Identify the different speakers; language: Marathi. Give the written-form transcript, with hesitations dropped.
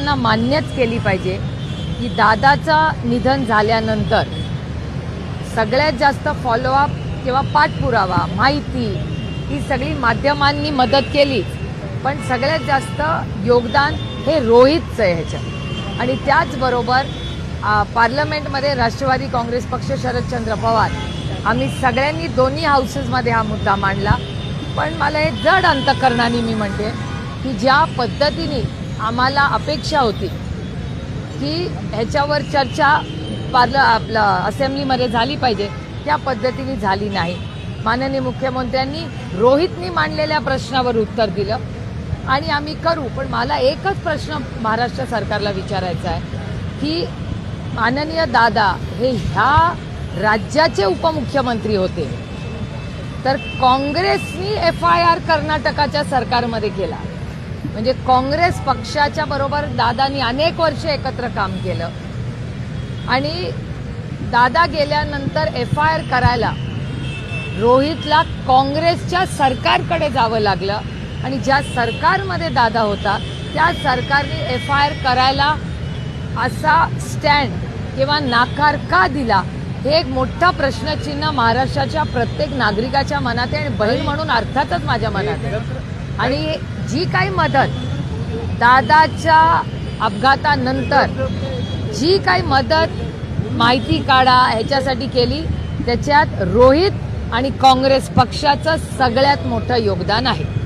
Speaker 1: सर्वांना मान्यच केली पाहिजे की दादाचा निधन झाल्यानंतर सगळ्यात जास्त फॉलोअप किंवा पाठपुरावा माहिती ही सगळी माध्यमांनी मदत केली, पण सगळ्यात जास्त योगदान हे रोहितचं आहे ह्याच्यात. आणि त्याचबरोबर पार्लमेंटमध्ये राष्ट्रवादी काँग्रेस पक्ष, शरदचंद्र पवार आम्ही सगळ्यांनी दोन्ही हाऊसेसमध्ये हा मुद्दा मांडला. पण मला हे जड अंतकरणाने मी म्हणते की ज्या पद्धतीने आम्हाला अपेक्षा होती की ह्याच्यावर चर्चा आपलं असेंब्लीमध्ये झाली पाहिजे, त्या पद्धतीने झाली नाही. माननीय मुख्यमंत्र्यांनी रोहितनी मांडलेल्या प्रश्नावर उत्तर दिलं आणि आम्ही करू. पण मला एकच प्रश्न महाराष्ट्र सरकारला विचारायचा आहे की माननीय दादा हे ह्या राज्याचे उपमुख्यमंत्री होते, तर काँग्रेसनी FIR कर्नाटकाच्या सरकारमध्ये केला. म्हणजे काँग्रेस पक्षाच्या बरोबर दादानी अनेक वर्ष एकत्र काम केलं आणि दादा गेल्यानंतर FIR करायला रोहितला काँग्रेसच्या सरकारकडे जावं लागलं आणि ज्या सरकारमध्ये दादा होता त्या सरकारने FIR करायला असा स्टँड किंवा नाकार का दिला, हे एक मोठा प्रश्नचिन्ह महाराष्ट्राच्या प्रत्येक नागरिकाच्या मनात आहे आणि बहीण म्हणून अर्थातच माझ्या मनात आहे. आणि जी काही मदत दादाच्या अपघातानंतर जी काही मदत माहिती काढा ह्याच्यासाठी केली, त्याच्यात रोहित आणि काँग्रेस पक्षाचं सगळ्यात मोठं योगदान आहे.